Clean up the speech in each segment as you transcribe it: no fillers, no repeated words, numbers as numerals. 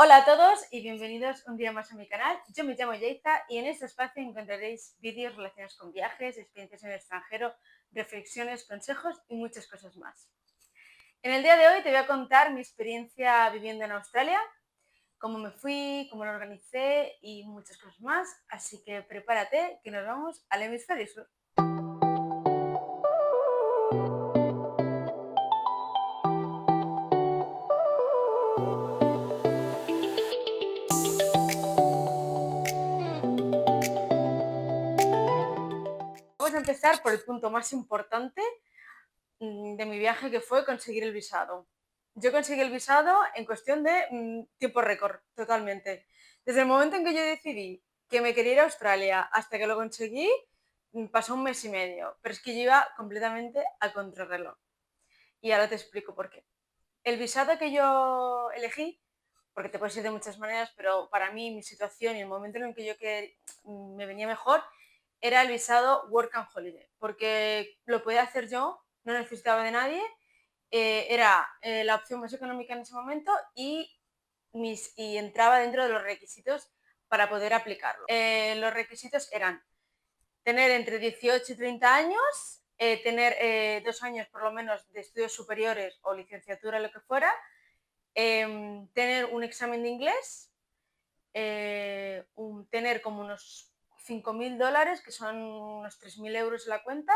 Hola a todos y bienvenidos un día más a mi canal. Yo me llamo Yaiza y en este espacio encontraréis vídeos relacionados con viajes, experiencias en el extranjero, reflexiones, consejos y muchas cosas más. En el día de hoy te voy a contar mi experiencia viviendo en Australia, cómo me fui, cómo lo organicé y muchas cosas más. Así que prepárate que nos vamos al hemisferio sur. Vamos a empezar por el punto más importante de mi viaje, que fue conseguir el visado. Yo conseguí el visado en cuestión de tiempo récord, totalmente. Desde el momento en que yo decidí que me quería ir a Australia hasta que lo conseguí, pasó un mes y medio, pero es que yo iba completamente a contrarreloj. Y ahora te explico por qué. El visado que yo elegí, porque te puedes ir de muchas maneras, pero para mí, mi situación y el momento en el que me venía mejor, era el visado Work and Holiday, porque lo podía hacer yo, no necesitaba de nadie, era la opción más económica en ese momento y entraba dentro de los requisitos para poder aplicarlo. Los requisitos eran tener entre 18 y 30 años, tener 2 años por lo menos de estudios superiores o licenciatura, lo que fuera, tener un examen de inglés, tener como unos $5.000, que son unos 3.000 euros en la cuenta.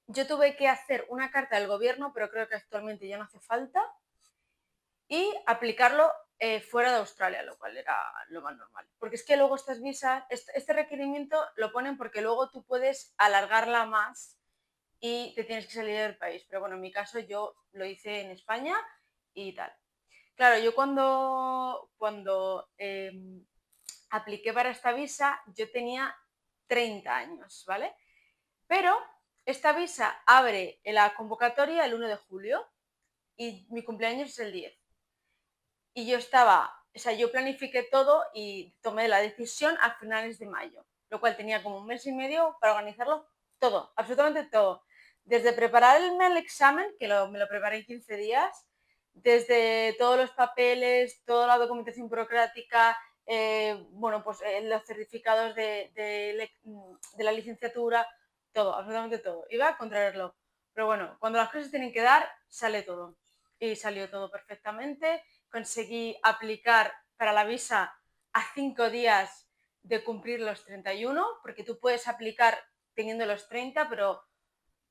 Yo tuve que hacer una carta del gobierno, pero creo que actualmente ya no hace falta, y aplicarlo fuera de Australia, lo cual era lo más normal. Porque es que luego estas visas, este requerimiento lo ponen porque luego tú puedes alargarla más y te tienes que salir del país. Pero bueno, en mi caso yo lo hice en España y tal. Claro, yo cuando apliqué para esta visa, yo tenía 30 años, ¿vale? Pero esta visa abre la convocatoria el 1 de julio y mi cumpleaños es el 10. Y yo planifiqué todo y tomé la decisión a finales de mayo, lo cual tenía como un mes y medio para organizarlo todo, absolutamente todo. Desde prepararme el examen, me lo preparé en 15 días, desde todos los papeles, toda la documentación burocrática, los certificados de la licenciatura, todo, absolutamente todo. Iba a contrarreloj. Pero bueno, cuando las cosas tienen que dar, sale todo. Y salió todo perfectamente. Conseguí aplicar para la visa a 5 días de cumplir los 31, porque tú puedes aplicar teniendo los 30,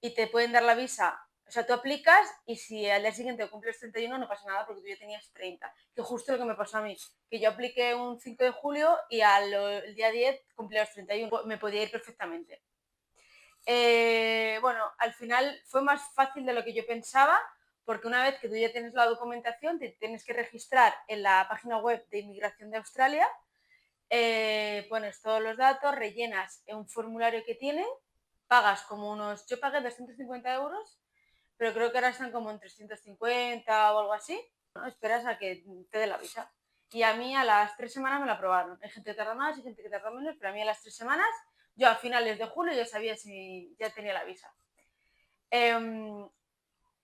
y te pueden dar la visa. O sea, tú aplicas y si al día siguiente cumples 31 no pasa nada porque tú ya tenías 30. Que justo lo que me pasó a mí, que yo apliqué un 5 de julio y el día 10 cumplí los 31. Me podía ir perfectamente. Bueno, al final fue más fácil de lo que yo pensaba, porque una vez que tú ya tienes la documentación, te tienes que registrar en la página web de Inmigración de Australia, pones todos los datos, rellenas un formulario que tienen, pagas yo pagué 250 euros, pero creo que ahora están como en 350 o algo así, ¿no? Esperas a que te dé la visa. Y a mí a las 3 semanas me la aprobaron. Hay gente que tarda más, hay gente que tarda menos, pero a mí a las 3 semanas, yo a finales de julio ya sabía si ya tenía la visa.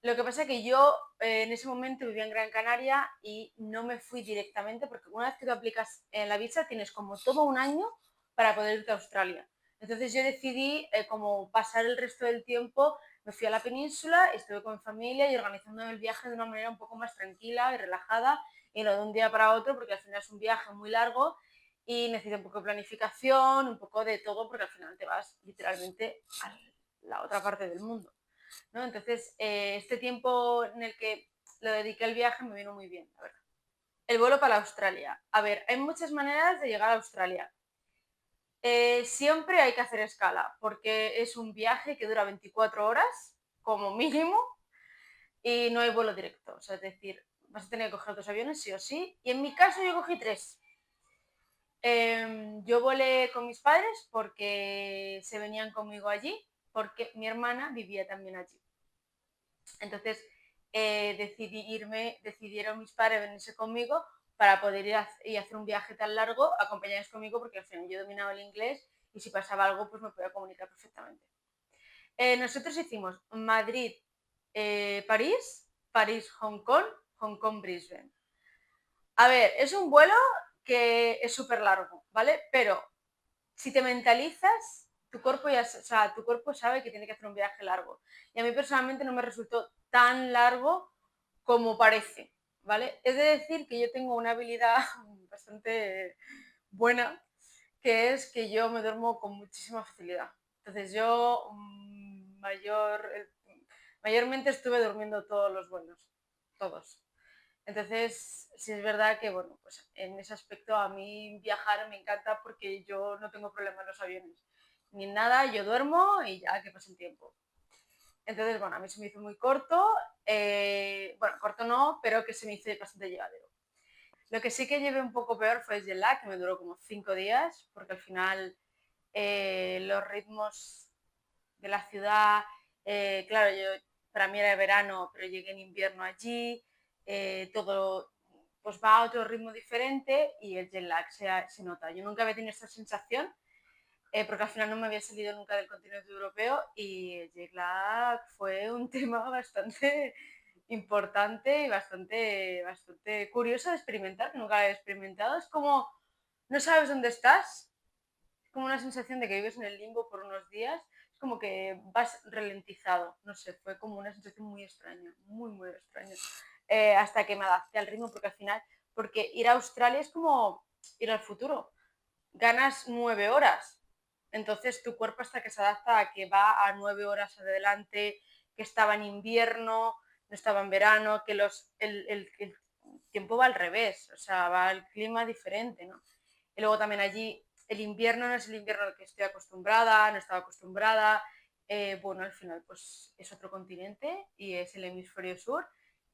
Lo que pasa es que yo en ese momento vivía en Gran Canaria y no me fui directamente porque una vez que tú aplicas en la visa tienes como todo un año para poder irte a Australia. Entonces yo decidí como pasar el resto del tiempo, me fui a la península, estuve con mi familia y organizando el viaje de una manera un poco más tranquila y relajada y no de un día para otro porque al final es un viaje muy largo y necesita un poco de planificación, un poco de todo porque al final te vas literalmente a la otra parte del mundo, ¿no? Entonces, este tiempo en el que lo dediqué al viaje me vino muy bien, la verdad. El vuelo para Australia. A ver, hay muchas maneras de llegar a Australia. Siempre hay que hacer escala, porque es un viaje que dura 24 horas, como mínimo, y no hay vuelo directo. O sea, es decir, vas a tener que coger 2 aviones sí o sí. Y en mi caso yo cogí 3. Yo volé con mis padres porque se venían conmigo allí, porque mi hermana vivía también allí. Entonces decidieron mis padres venirse conmigo para poder ir y hacer un viaje tan largo acompañados conmigo porque al final yo dominaba el inglés y si pasaba algo pues me podía comunicar perfectamente. Nosotros hicimos Madrid, París, París, Hong Kong, Hong Kong-Brisbane. A ver, es un vuelo que es súper largo, ¿vale? Pero si te mentalizas, tu cuerpo tu cuerpo sabe que tiene que hacer un viaje largo. Y a mí personalmente no me resultó tan largo como parece, ¿vale? Es de decir que yo tengo una habilidad bastante buena, que es que yo me duermo con muchísima facilidad. Entonces yo mayormente estuve durmiendo todos los vuelos, todos. Entonces, sí es verdad que, bueno, pues en ese aspecto a mí viajar me encanta porque yo no tengo problema en los aviones. Ni nada, yo duermo y ya que pase el tiempo. Entonces, bueno, a mí se me hizo muy corto. Bueno, corto no, pero que se me hizo bastante llevadero. Lo que sí que llevé un poco peor fue el jet lag, que me duró como 5 días, porque al final los ritmos de la ciudad, claro, para mí era verano, pero llegué en invierno allí, todo pues va a otro ritmo diferente y el jet lag se nota. Yo nunca había tenido esta sensación porque al final no me había salido nunca del continente europeo y el jet lag fue un tema bastante importante y bastante curioso de experimentar, que nunca lo había experimentado. Es como no sabes dónde estás, es como una sensación de que vives en el limbo por unos días, es como que vas ralentizado, no sé, fue como una sensación muy extraña, muy extraña, hasta que me adapté al ritmo, porque al final, porque ir a Australia es como ir al futuro, ganas 9 horas, entonces tu cuerpo hasta que se adapta a que va a 9 horas adelante, que estaba en invierno, no estaba en verano, que el tiempo va al revés, o sea, va el clima diferente, ¿no? Y luego también allí el invierno no es el invierno al que estoy acostumbrada, no estaba acostumbrada. Bueno, al final pues es otro continente y es el hemisferio sur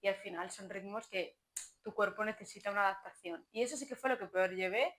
y al final son ritmos que tu cuerpo necesita una adaptación. Y eso sí que fue lo que peor llevé,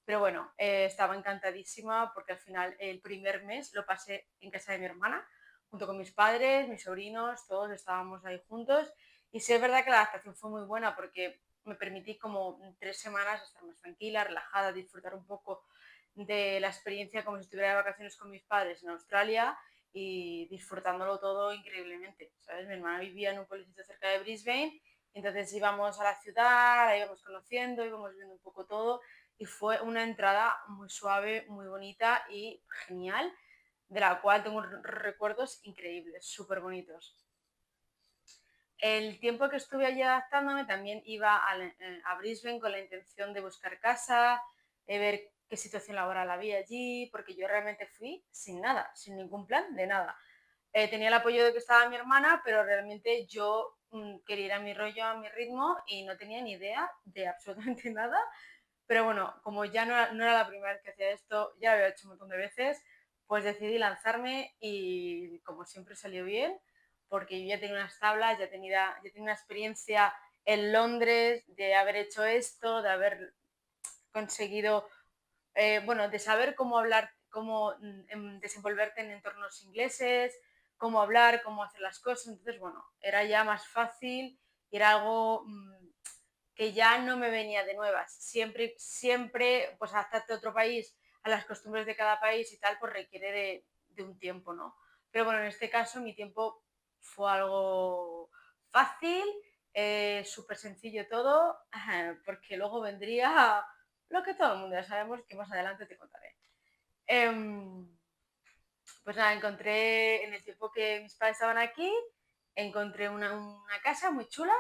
pero bueno, estaba encantadísima porque al final el primer mes lo pasé en casa de mi hermana, junto con mis padres, mis sobrinos, todos estábamos ahí juntos. Y sí es verdad que la adaptación fue muy buena porque me permití como 3 semanas estar más tranquila, relajada, disfrutar un poco de la experiencia como si estuviera de vacaciones con mis padres en Australia y disfrutándolo todo increíblemente, ¿sabes? Mi hermana vivía en un pueblecito cerca de Brisbane, entonces íbamos a la ciudad, la íbamos conociendo, íbamos viendo un poco todo y fue una entrada muy suave, muy bonita y genial, de la cual tengo recuerdos increíbles, súper bonitos. El tiempo que estuve allí adaptándome también iba a Brisbane con la intención de buscar casa, de ver qué situación laboral había allí, porque yo realmente fui sin nada, sin ningún plan de nada. Tenía el apoyo de que estaba mi hermana, pero realmente yo quería ir a mi rollo, a mi ritmo y no tenía ni idea de absolutamente nada. Pero bueno, como ya no era la primera vez que hacía esto, ya lo había hecho un montón de veces, pues decidí lanzarme y como siempre salió bien, porque yo ya tenía unas tablas, ya tenía una experiencia en Londres de haber hecho esto, de haber conseguido, bueno, de saber cómo hablar, cómo desenvolverte en entornos ingleses, cómo hablar, cómo hacer las cosas. Entonces, bueno, era ya más fácil y era algo que ya no me venía de nuevas. Siempre, pues adaptarte a otro país, a las costumbres de cada país y tal, pues requiere de un tiempo, ¿no? Pero bueno, en este caso mi tiempo fue algo fácil, súper sencillo todo, porque luego vendría lo que todo el mundo ya sabemos, que más adelante te contaré. Pues nada, encontré en el tiempo que mis padres estaban aquí, encontré una casa muy chula,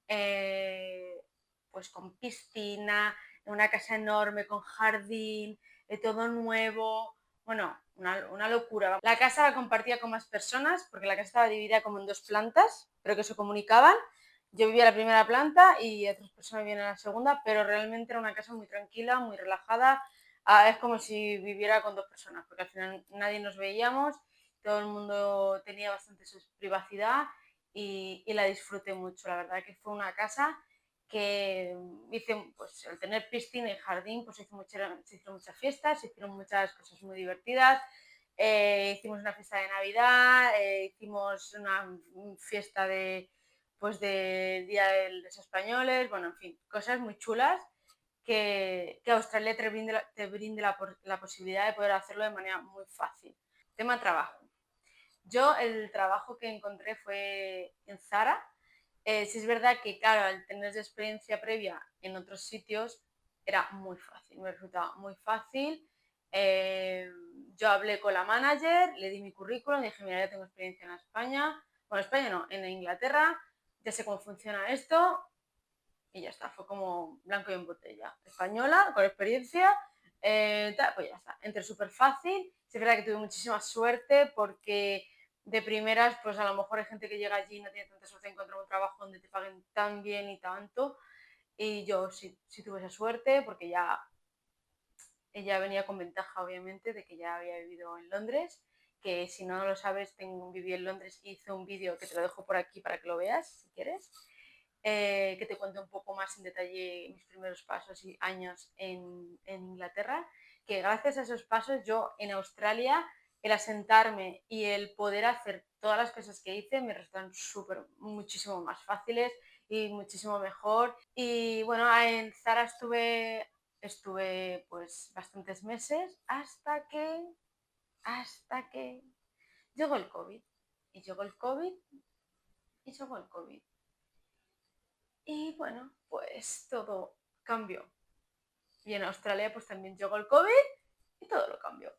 eh, pues con piscina, una casa enorme, con jardín, todo nuevo, bueno, una locura. La casa la compartía con más personas, porque la casa estaba dividida como en 2 plantas, pero que se comunicaban. Yo vivía en la primera planta y otras personas vivían en la segunda, pero realmente era una casa muy tranquila, muy relajada. Es como si viviera con 2 personas, porque al final nadie nos veíamos, todo el mundo tenía bastante su privacidad y la disfruté mucho. La verdad que fue una casa que hice, pues al tener piscina y jardín, pues se hicieron muchas fiestas, se hicieron muchas cosas muy divertidas. Hicimos una fiesta de Navidad, hicimos una fiesta pues de Día de los Españoles, bueno, en fin, cosas muy chulas que Australia te brinde la posibilidad de poder hacerlo de manera muy fácil. Tema trabajo. Yo el trabajo que encontré fue en Zara, Sí es verdad que, claro, al tener experiencia previa en otros sitios, era muy fácil, me resultaba muy fácil. Yo hablé con la manager, le di mi currículum, dije, mira, ya tengo experiencia en España, bueno, España no, en Inglaterra, ya sé cómo funciona esto, y ya está, fue como blanco y en botella. Española, con experiencia, pues ya está, entré súper fácil. Sí es verdad que tuve muchísima suerte porque de primeras, pues a lo mejor hay gente que llega allí y no tiene tanta suerte de encontrar un trabajo donde te paguen tan bien y tanto. Y yo sí tuve esa suerte porque ya ella venía con ventaja, obviamente, de que ya había vivido en Londres, que si no lo sabes, viví en Londres y hice un vídeo que te lo dejo por aquí para que lo veas, si quieres, que te cuente un poco más en detalle mis primeros pasos y años en Inglaterra, que gracias a esos pasos yo en Australia, el asentarme y el poder hacer todas las cosas que hice me resultan muchísimo más fáciles y muchísimo mejor. Y bueno, en Zara estuve pues bastantes meses hasta que llegó el COVID. Y llegó el COVID y llegó el COVID. Y bueno, pues todo cambió. Y en Australia pues también llegó el COVID y todo lo cambió.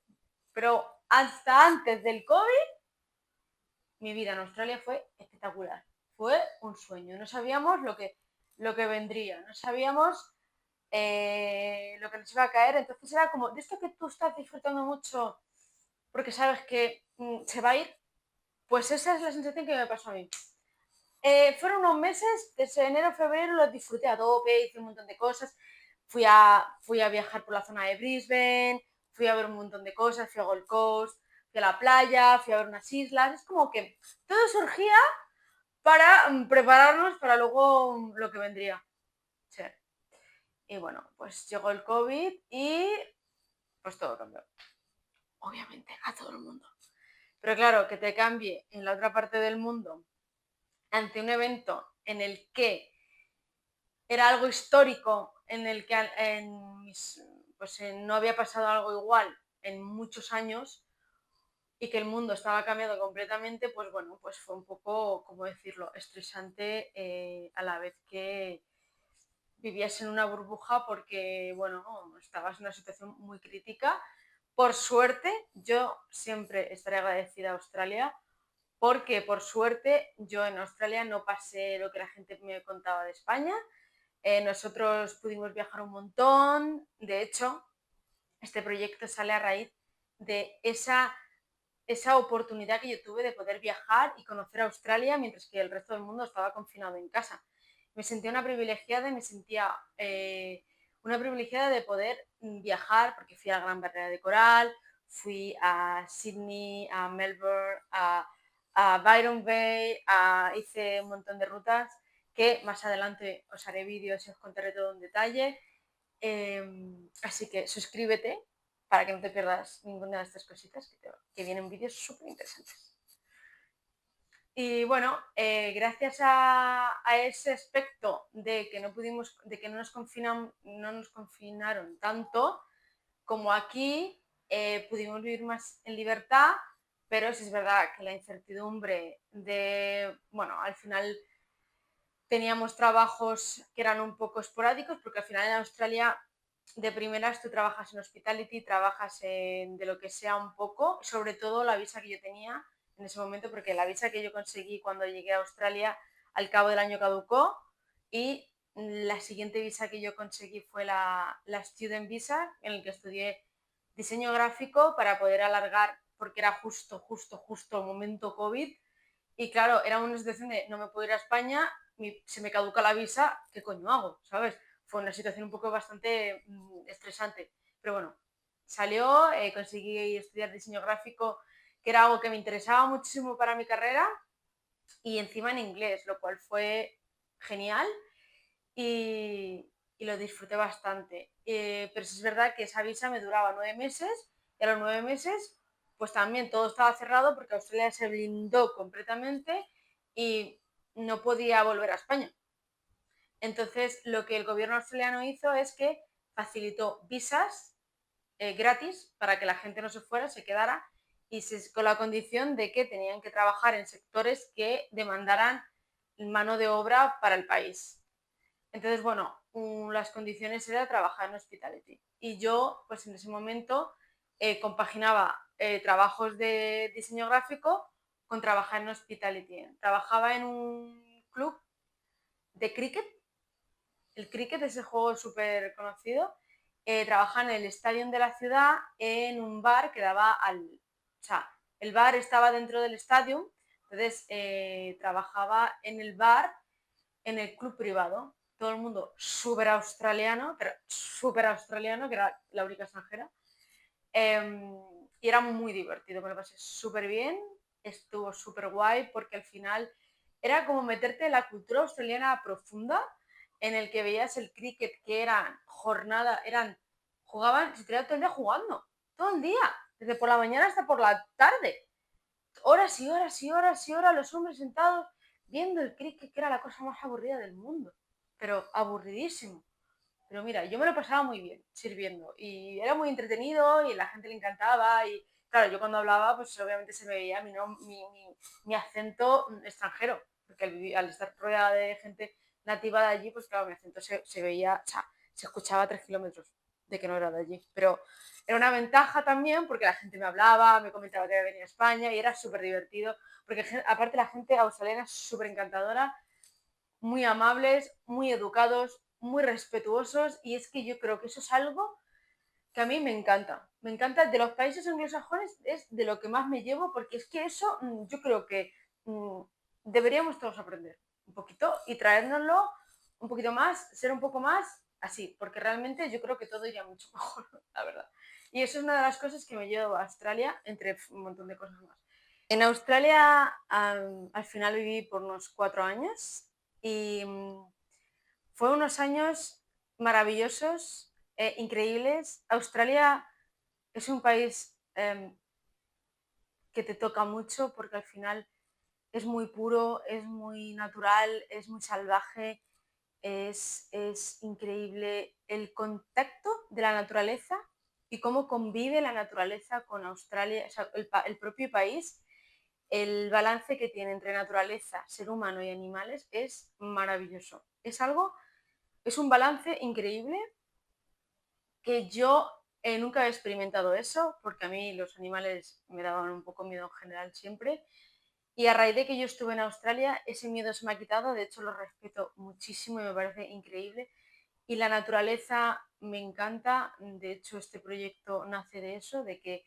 Pero hasta antes del COVID, mi vida en Australia fue espectacular. Fue un sueño. No sabíamos lo que vendría. No sabíamos lo que nos iba a caer. Entonces era como, de esto que tú estás disfrutando mucho porque sabes que se va a ir, pues esa es la sensación que me pasó a mí. Fueron unos meses, desde enero a febrero los disfruté a tope, hice un montón de cosas. Fui a viajar por la zona de Brisbane, fui a ver un montón de cosas, fui a Gold Coast, fui a la playa, fui a ver unas islas. Es como que todo surgía para prepararnos para luego lo que vendría. Sí. Y bueno, pues llegó el COVID y pues todo cambió. Obviamente a todo el mundo. Pero claro, que te cambie en la otra parte del mundo ante un evento en el que era algo histórico, en el que no había pasado algo igual en muchos años y que el mundo estaba cambiando completamente, pues bueno, pues fue un poco, ¿cómo decirlo?, estresante a la vez que vivías en una burbuja porque, bueno, estabas en una situación muy crítica. Por suerte, yo siempre estaré agradecida a Australia porque, por suerte, yo en Australia no pasé lo que la gente me contaba de España. Nosotros pudimos viajar un montón. De hecho, este proyecto sale a raíz de esa oportunidad que yo tuve de poder viajar y conocer Australia mientras que el resto del mundo estaba confinado en casa. Me sentía una privilegiada y me sentía una privilegiada de poder viajar porque fui a la Gran Barrera de Coral, fui a Sydney, a Melbourne, a Byron Bay, hice un montón de rutas que más adelante os haré vídeos y os contaré todo en detalle. Así que suscríbete para que no te pierdas ninguna de estas cositas que vienen vídeos súper interesantes. Y bueno, gracias a ese aspecto de que no nos confinaron tanto como aquí, pudimos vivir más en libertad, pero sí es verdad que la incertidumbre bueno, al final teníamos trabajos que eran un poco esporádicos, porque al final en Australia de primeras tú trabajas en hospitality, trabajas de lo que sea un poco, sobre todo la visa que yo tenía en ese momento, porque la visa que yo conseguí cuando llegué a Australia al cabo del año caducó y la siguiente visa que yo conseguí fue la Student Visa, en el que estudié diseño gráfico para poder alargar, porque era justo el momento COVID. Y claro, era una situación de no me puedo ir a España, se me caduca la visa, ¿qué coño hago? ¿Sabes? Fue una situación un poco bastante estresante. Pero bueno, salió, conseguí estudiar diseño gráfico, que era algo que me interesaba muchísimo para mi carrera, y encima en inglés, lo cual fue genial y lo disfruté bastante. Pero sí es verdad que esa visa me duraba 9 meses y a los 9 meses pues también todo estaba cerrado porque Australia se blindó completamente y no podía volver a España. Entonces lo que el gobierno australiano hizo es que facilitó visas gratis para que la gente no se fuera, se quedara y con la condición de que tenían que trabajar en sectores que demandaran mano de obra para el país. Entonces, bueno, las condiciones era trabajar en hospitality. Y yo, pues en ese momento, compaginaba trabajos de diseño gráfico con trabajar en hospitality. Trabajaba en un club de cricket. El cricket es el juego súper conocido. Trabajaba en el estadio de la ciudad, en un bar que daba al... O sea, el bar estaba dentro del estadio, entonces trabajaba en el bar, en el club privado. Todo el mundo súper australiano, pero súper australiano, que era la única extranjera. Y era muy divertido, me lo pasé súper bien, estuvo súper guay porque al final era como meterte en la cultura australiana profunda, en el que veías el cricket, que eran jornada, jugaban, se tiraban todo el día jugando, todo el día, desde por la mañana hasta por la tarde, horas y horas y horas y horas los hombres sentados viendo el cricket, que era la cosa más aburrida del mundo, pero aburridísimo. Pero mira, yo me lo pasaba muy bien sirviendo y era muy entretenido y a la gente le encantaba y claro, yo cuando hablaba pues obviamente se me veía mi acento extranjero, porque al estar rodeada de gente nativa de allí, pues claro, mi acento se veía, o sea, se escuchaba a 3 kilómetros de que no era de allí. Pero era una ventaja también porque la gente me hablaba, me comentaba que venía a España y era súper divertido, porque aparte la gente australiana es súper encantadora, muy amables, muy educados, muy respetuosos y es que yo creo que eso es algo que a mí me encanta. Me encanta de los países anglosajones, es de lo que más me llevo porque es que eso yo creo que mm, deberíamos todos aprender un poquito y traérnoslo un poquito más, ser un poco más así, porque realmente yo creo que todo iría mucho mejor, la verdad. Y eso es una de las cosas que me llevo a Australia, entre un montón de cosas más. En Australia al final viví por unos 4 años y fue unos años maravillosos, increíbles. Australia es un país que te toca mucho porque al final es muy puro, es muy natural, es muy salvaje, es increíble el contacto de la naturaleza y cómo convive la naturaleza con Australia, o sea, el propio país. El balance que tiene entre naturaleza, ser humano y animales es maravilloso. Es un balance increíble que yo nunca he experimentado eso, porque a mí los animales me daban un poco miedo en general siempre. Y a raíz de que yo estuve en Australia, ese miedo se me ha quitado, de hecho lo respeto muchísimo y me parece increíble. Y la naturaleza me encanta, de hecho este proyecto nace de eso, de que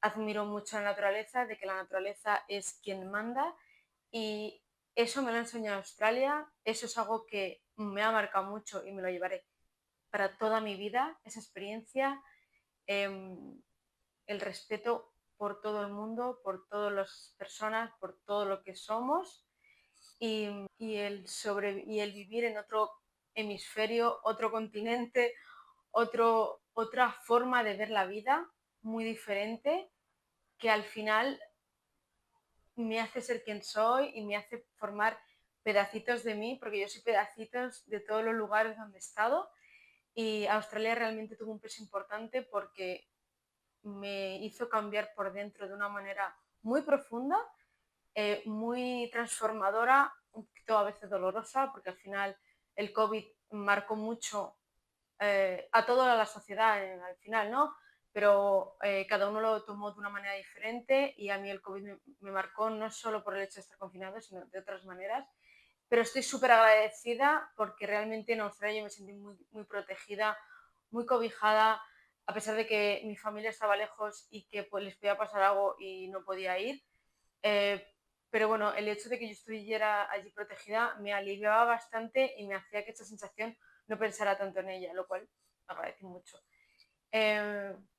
admiro mucho la naturaleza, de que la naturaleza es quien manda y eso me lo ha enseñado Australia, eso es algo que me ha marcado mucho y me lo llevaré para toda mi vida, esa experiencia, eh, el respeto por todo el mundo, por todas las personas, por todo lo que somos y el vivir en otro hemisferio, otro continente, otra forma de ver la vida muy diferente que al final me hace ser quien soy y me hace formar pedacitos de mí, porque yo soy pedacitos de todos los lugares donde he estado y Australia realmente tuvo un peso importante porque me hizo cambiar por dentro de una manera muy profunda, muy transformadora, un poquito a veces dolorosa, porque al final el COVID marcó mucho a toda la sociedad al final, ¿no? Pero cada uno lo tomó de una manera diferente y a mí el COVID me marcó no solo por el hecho de estar confinado, sino de otras maneras. Pero estoy súper agradecida porque realmente en Australia yo me sentí muy, muy protegida, muy cobijada, a pesar de que mi familia estaba lejos y que pues, les podía pasar algo y no podía ir. Eh, pero bueno, el hecho de que yo estuviera allí protegida me aliviaba bastante y me hacía que esta sensación no pensara tanto en ella, lo cual agradecí mucho.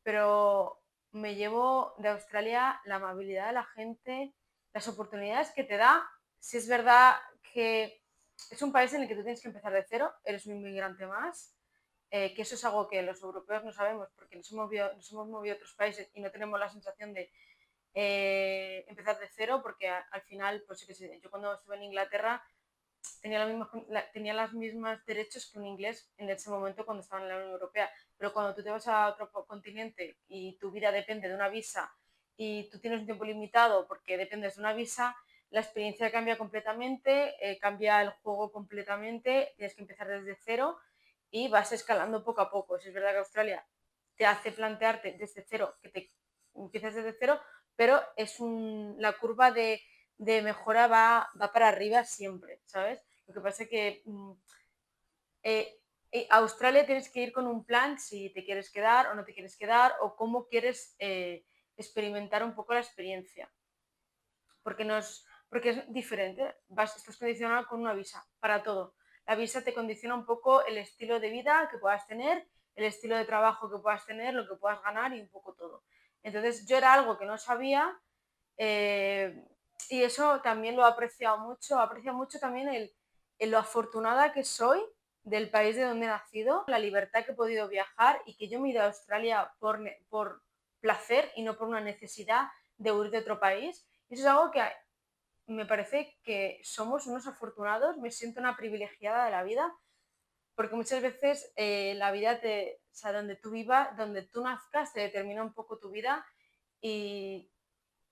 Pero me llevo de Australia la amabilidad de la gente, las oportunidades que te da. Si es verdad que es un país en el que tú tienes que empezar de cero, eres un inmigrante más, que eso es algo que los europeos no sabemos porque nos hemos movido a otros países y no tenemos la sensación de empezar de cero porque al final, pues yo cuando estuve en Inglaterra tenía los mismos derechos que un inglés en ese momento cuando estaba en la Unión Europea, pero cuando tú te vas a otro continente y tu vida depende de una visa y tú tienes un tiempo limitado porque dependes de una visa, la experiencia cambia completamente, cambia el juego completamente, tienes que empezar desde cero y vas escalando poco a poco. Si es verdad que Australia te hace plantearte desde cero, que te empiezas desde cero, pero la curva de mejora va para arriba siempre, ¿sabes? Lo que pasa es que a Australia tienes que ir con un plan si te quieres quedar o no te quieres quedar o cómo quieres experimentar un poco la experiencia. Porque es diferente, estás condicionado con una visa para todo. La visa te condiciona un poco el estilo de vida que puedas tener, el estilo de trabajo que puedas tener, lo que puedas ganar y un poco todo. Entonces yo era algo que no sabía eh, y eso también lo he apreciado mucho. Aprecio mucho también lo afortunada que soy del país de donde he nacido, la libertad que he podido viajar y que yo me he ido a Australia por placer y no por una necesidad de huir de otro país. Eso es algo que me parece que somos unos afortunados, me siento una privilegiada de la vida, porque muchas veces la vida o sea, donde tú vivas, donde tú nazcas, te determina un poco tu vida y,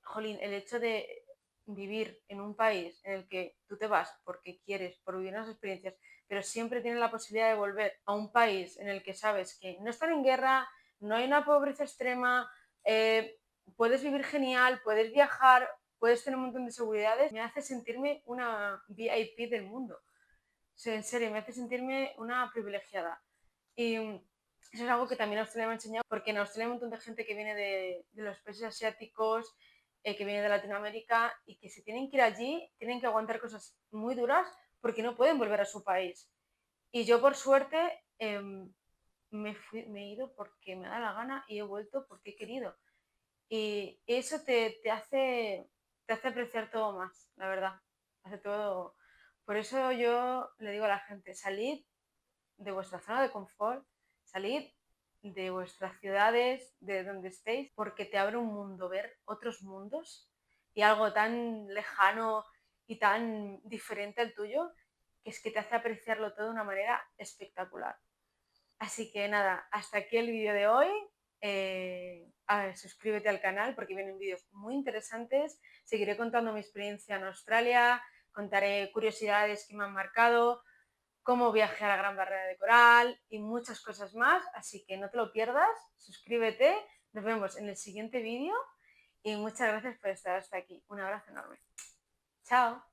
jolín, el hecho de vivir en un país en el que tú te vas porque quieres, por vivir unas experiencias, pero siempre tienes la posibilidad de volver a un país en el que sabes que no están en guerra, no hay una pobreza extrema, puedes vivir genial, puedes viajar, puedes tener un montón de seguridades, me hace sentirme una VIP del mundo. O sea, en serio, me hace sentirme una privilegiada. Y eso es algo que también Australia me ha enseñado, porque en Australia hay un montón de gente que viene de los países asiáticos, que viene de Latinoamérica y que si tienen que ir allí, tienen que aguantar cosas muy duras porque no pueden volver a su país. Y yo, por suerte, me he ido porque me da la gana y he vuelto porque he querido. Y eso te hace apreciar todo más, la verdad. Hace todo. Por eso yo le digo a la gente, salid de vuestra zona de confort, salid de vuestras ciudades, de donde estéis, porque te abre un mundo, ver otros mundos y algo tan lejano y tan diferente al tuyo, que es que te hace apreciarlo todo de una manera espectacular. Así que nada, hasta aquí el vídeo de hoy. A ver, suscríbete al canal porque vienen vídeos muy interesantes. Seguiré contando mi experiencia en Australia, contaré curiosidades que me han marcado, cómo viajé a la Gran Barrera de Coral y muchas cosas más. Así que no te lo pierdas, suscríbete. Nos vemos en el siguiente vídeo y muchas gracias por estar hasta aquí. Un abrazo enorme. Chao.